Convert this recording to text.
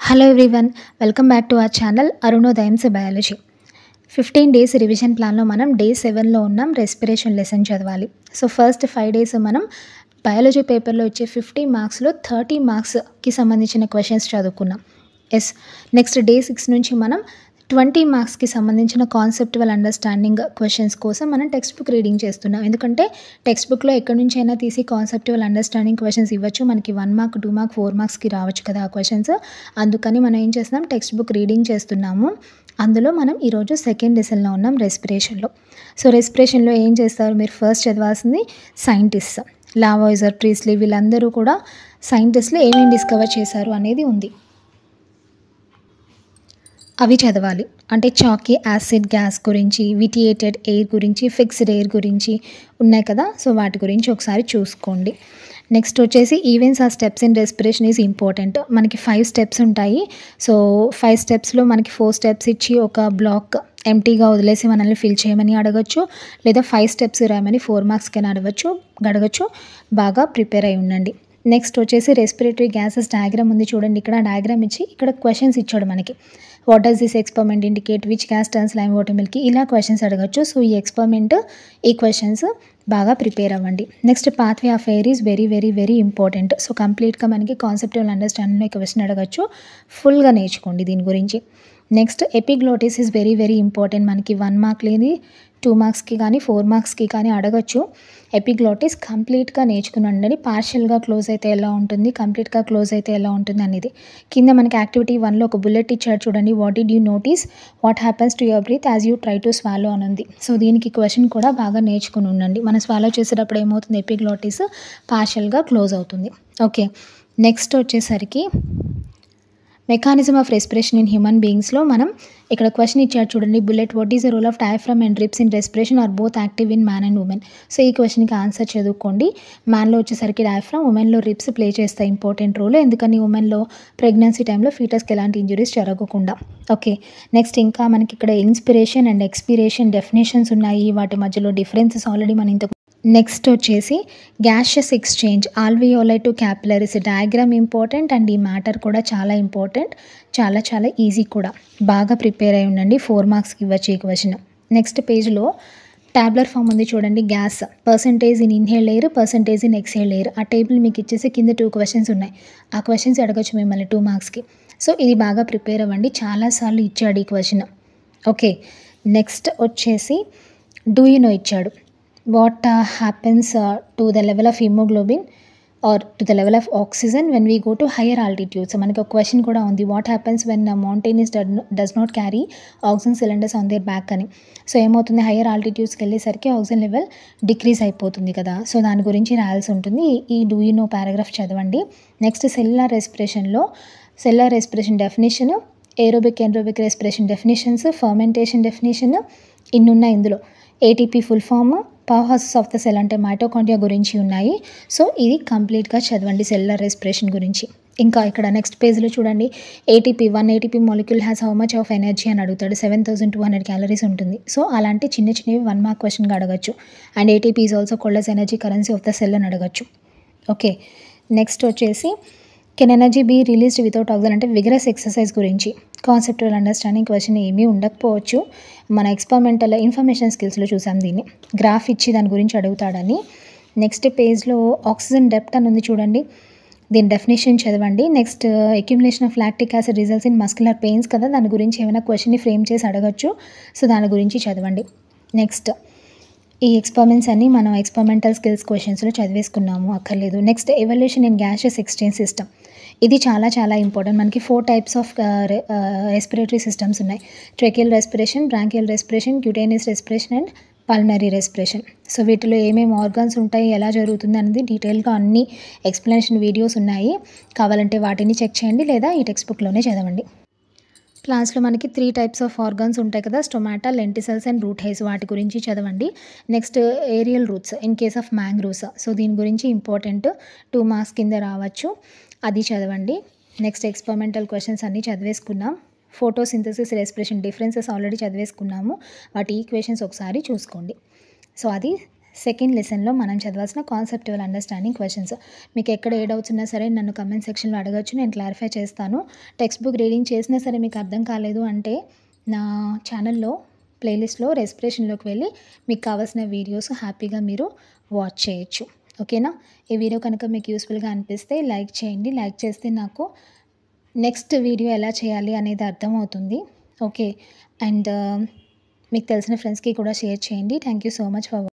Hello everyone, welcome back to our channel అరుణోదయంస్ biology. 15 days revision ప్లాన్లో మనం day 7లో ఉన్నాం. రెస్పిరేషన్ లెసన్ చదవాలి. సో ఫస్ట్ 5 డేస్ మనం బయాలజీ పేపర్లో వచ్చే 50 మార్క్స్లో 30 మార్క్స్కి సంబంధించిన క్వశ్చన్స్ చదువుకున్నాం. నెక్స్ట్ డే 6 నుంచి మనం 20 మార్క్స్కి సంబంధించిన కాన్సెప్టువల్ అండర్స్టాండింగ్ క్వశ్చన్స్ కోసం మనం టెక్స్ట్ బుక్ రీడింగ్ చేస్తున్నాం. ఎందుకంటే టెక్స్ట్ బుక్లో ఎక్కడి నుంచి అయినా తీసి కాన్సెప్టువల్ అండర్స్టాండింగ్ క్వశ్చన్స్ ఇవ్వచ్చు. మనకి 1 మార్క్, 2 మార్క్, 4 మార్క్స్కి రావచ్చు కదా ఆ క్వశ్చన్స్. అందుకని మనం ఏం చేస్తున్నాం, టెక్స్ట్ బుక్ రీడింగ్ చేస్తున్నాము. అందులో మనం ఈరోజు సెకండ్ లెసన్లో ఉన్నాం, రెస్పిరేషన్లో. సో రెస్పిరేషన్లో ఏం చేస్తారు, మీరు ఫస్ట్ చదవాల్సింది సైంటిస్ట్ లావాయిజర్, ప్రీస్లీ, వీళ్ళందరూ కూడా సైంటిస్టులు ఏమేమి డిస్కవర్ చేశారు అనేది ఉంది. అవి చదవాలి. అంటే చాకీ యాసిడ్ గ్యాస్ గురించి, విటియేటెడ్ ఎయిర్ గురించి, ఫిక్స్డ్ ఎయిర్ గురించి ఉన్నాయి కదా. సో వాటి గురించి ఒకసారి చూసుకోండి. నెక్స్ట్ వచ్చేసి events are steps in respiration is important. మనకి 5 స్టెప్స్ ఉంటాయి. సో 5 స్టెప్స్లో మనకి 4 స్టెప్స్ ఇచ్చి ఒక బ్లాక్ ఎంటీగా వదిలేసి మనల్ని ఫిల్ చేయమని అడగచ్చు, లేదా 5 స్టెప్స్ రాయమని 4 మార్క్స్కైనా అడగచ్చు. బాగా ప్రిపేర్ అయి ఉండండి. నెక్స్ట్ వచ్చేసి రెస్పిరేటరీ గ్యాసెస్ డయాగ్రామ్ ఉంది చూడండి. ఇక్కడ డయాగ్రామ్ ఇచ్చి ఇక్కడ క్వశ్చన్స్ ఇచ్చాడు మనకి. What does this experiment indicate, which gas turns lime water milk, ఇలా క్వశ్చన్స్ అడగచ్చు. సో ఈ ఎక్స్పెరిమెంట్, ఈ క్వశ్చన్స్ బాగా ప్రిపేర్ అవ్వండి. Next pathway of air is very very very important. So కంప్లీట్గా మనకి కాన్సెప్టువల్ అండర్స్టాండింగ్లో ఈ క్వశ్చన్ అడగచ్చు. ఫుల్గా నేర్చుకోండి దీని గురించి. Next epiglottis is very very important. మనకి 1 మార్క్ లేని 2 మార్క్స్కి కానీ 4 మార్క్స్కి కానీ అడగచ్చు. ఎపిగ్లోటిస్ కంప్లీట్గా నేర్చుకుని పార్షియల్గా క్లోజ్ అయితే ఎలా ఉంటుంది, కంప్లీట్గా క్లోజ్ అయితే ఎలా ఉంటుంది అనేది. కింద మనకి యాక్టివిటీ 1లో ఒక బుల్లెట్ ఇచ్చాడు చూడండి. What did you notice, what happens to your breath as you try to swallow అని ఉంది. సో దీనికి క్వశ్చన్ కూడా బాగా నేర్చుకుని ఉండండి. మనం స్వాలో చేసేటప్పుడు ఏమవుతుంది, ఎపిగ్లోటిస్ పార్షియల్గా క్లోజ్ అవుతుంది. ఓకే, నెక్స్ట్ వచ్చేసరికి mechanism of respiration in human బీయింగ్స్లో మనం ఇక్కడ క్వశ్చన్ ఇచ్చాడు చూడండి. Bullet, what is the role of diaphragm and ribs in respiration are both active in man and women. So ఈ క్వశ్చన్కి ఆన్సర్ చదువుకోండి. మ్యాన్లో వచ్చేసరికి డయాఫ్రమ్, ఉమెన్లో రిబ్స్ ప్లే చేస్తాయి ఇంపార్టెంట్ రోల్. ఎందుకని, ఉమెన్లో ప్రెగ్నెన్సీ టైంలో ఫీటస్కి ఎలాంటి ఇంజురీస్ జరగకుండా. ఓకే, నెక్స్ట్ ఇంకా మనకి ఇక్కడ ఇన్స్పిరేషన్ అండ్ ఎక్స్పిరేషన్ డెఫినేషన్స్ ఉన్నాయి. వాటి మధ్యలో డిఫరెన్సెస్ ఆల్రెడీ మనం ఇంతకు. నెక్స్ట్ వచ్చేసి gaseous exchange, alveoli to capillaries diagram important and ఈ మ్యాటర్ కూడా చాలా ఇంపార్టెంట్. చాలా చాలా ఈజీ కూడా. బాగా ప్రిపేర్ అయి ఉండండి. 4 మార్క్స్కి ఇవ్వచ్చు ఈ క్వశ్చన్. నెక్స్ట్ పేజ్లో టాబ్లర్ ఫామ్ ఉంది చూడండి. Gas percentage in inhaled air, percentage in exhaled air. ఆ టేబుల్ మీకు ఇచ్చేసి కింద 2 క్వశ్చన్స్ ఉన్నాయి. ఆ క్వశ్చన్స్ అడగచ్చు మిమ్మల్ని 2 మార్క్స్కి. సో ఇది బాగా ప్రిపేర్ అవ్వండి. చాలాసార్లు ఇచ్చాడు ఈ క్వశ్చన్. ఓకే, నెక్స్ట్ వచ్చేసి డూ యూ నో ఇచ్చాడు. What happens to the level of haemoglobin or to the level of oxygen when we go to higher altitudes. మనకి ఒక క్వశ్చన్ కూడా ఉంది. What happens when mountaineers does not carry oxygen cylinders on their back అని. So ఏమవుతుంది, higher ఆల్టిట్యూడ్స్కి వెళ్ళేసరికి oxygen level decrease అయిపోతుంది కదా. సో దాని గురించి రాయాల్సి ఉంటుంది. ఈ డూ యూ నో పారాగ్రాఫ్ చదవండి. నెక్స్ట్ సెల్యులార్ రెస్పిరేషన్లో cellular respiration definition, aerobic anaerobic respiration definitions, fermentation definition ఇన్ని ఉన్నాయి ఇందులో. ATP full form, power houses of the cell అంటే మైటోకాండ్రియా గురించి ఉన్నాయి. సో ఇది కంప్లీట్గా చదవండి సెల్యులార్ రెస్పిరేషన్ గురించి. ఇంకా ఇక్కడ నెక్స్ట్ పేజ్లో చూడండి. ATP 1 ATP molecule has how much of energy అని అడుగుతాడు. 7200 క్యాలరీస్ ఉంటుంది. సో అలాంటి చిన్న చిన్నవి 1 మార్క్ క్వశ్చన్గా అడగచ్చు. And ATP is also called as energy currency of the cell అని అడగచ్చు. ఓకే, నెక్స్ట్ వచ్చేసి can energy be released without oxygen అంటే విగరస్ ఎక్సర్సైజ్ గురించి. కాన్సెప్టువల్ అండర్స్టాండింగ్ క్వశ్చన్ ఏమీ ఉండకపోవచ్చు. మన ఎక్స్పెరిమెంటల్ ఇన్ఫర్మేషన్ స్కిల్స్లో చూసాం దీన్ని. గ్రాఫ్ ఇచ్చి దాని గురించి అడుగుతాడని. నెక్స్ట్ పేజ్లో ఆక్సిజన్ డెప్త్ అని ఉంది చూడండి. దీని డెఫినేషన్ చదవండి. Next accumulation of lactic acid results in muscular pains కదా, దాని గురించి ఏమైనా క్వశ్చన్ని ఫ్రేమ్ చేసి అడగచ్చు. సో దాని గురించి చదవండి. నెక్స్ట్ ఈ ఎక్స్పెరిమెంట్స్ అన్నీ మనం ఎక్స్పెరిమెంటల్ స్కిల్స్ క్వశ్చన్స్లో చదివేసుకున్నాము, అక్కర్లేదు. Next evolution in gaseous exchange system. ఇది చాలా చాలా ఇంపార్టెంట్. మనకి 4 టైప్స్ ఆఫ్ రెస్పిరేటరీ సిస్టమ్స్ ఉన్నాయి. Tracheal respiration, branchial respiration, cutaneous respiration and pulmonary respiration. So వీటిలో ఏమేమి ఆర్గాన్స్ ఉంటాయి, ఎలా జరుగుతుంది అనేది డీటెయిల్గా అన్ని ఎక్స్ప్లెనేషన్ వీడియోస్ ఉన్నాయి. కావాలంటే వాటిని చెక్ చేయండి, లేదా ఈ టెక్స్ట్ బుక్లోనే చదవండి. ప్లాంట్స్లో మనకి 3 టైప్స్ ఆఫ్ ఆర్గాన్స్ ఉంటాయి కదా, stomata, lenticels and root hairs. వాటి గురించి చదవండి. Next aerial roots in case of mangroves. So దీని గురించి ఇంపార్టెంట్, 2 మార్క్స్ కింద రావచ్చు, అది చదవండి. నెక్స్ట్ ఎక్స్పెరిమెంటల్ క్వశ్చన్స్ అన్నీ చదివేసుకున్నాం. ఫోటోసింథసిస్, రెస్పిరేషన్ డిఫరెన్సెస్ ఆల్రెడీ చదివేసుకున్నాము. వాటి ఈక్వేషన్స్ ఒకసారి చూసుకోండి. సో అది సెకండ్ లెసన్‌లో మనం చదవాల్సిన కాన్సెప్చువల్ అండర్‌స్టాండింగ్ క్వెషన్స్. మీకు ఎక్కడ ఏ డౌట్స్ ఉన్నా సరే నన్ను కామెంట్ సెక్షన్‌లో అడగొచ్చు. నేను క్లారిఫై చేస్తాను. టెక్స్ట్ బుక్ రీడింగ్ చేసినా సరే మీకు అర్థం కాలేదు అంటే నా ఛానల్‌లో ప్లేలిస్ట్‌లో రెస్పిరేషన్‌లోకి వెళ్ళి మీకు కావాల్సిన వీడియోస్ హ్యాపీగా మీరు వాచ్ చేయొచ్చు. ఓకేనా? ఈ వీడియో కనుక మీకు యూజ్‌ఫుల్‌గా అనిపిస్తే లైక్ చేయండి. లైక్ చేస్తే నాకు నెక్స్ట్ వీడియో ఎలా చేయాలి అనేది అర్థమవుతుంది. ఓకే. అండ్ మీకు తెలిసిన ఫ్రెండ్స్‌కి కూడా షేర్ చేయండి. Thank you so much for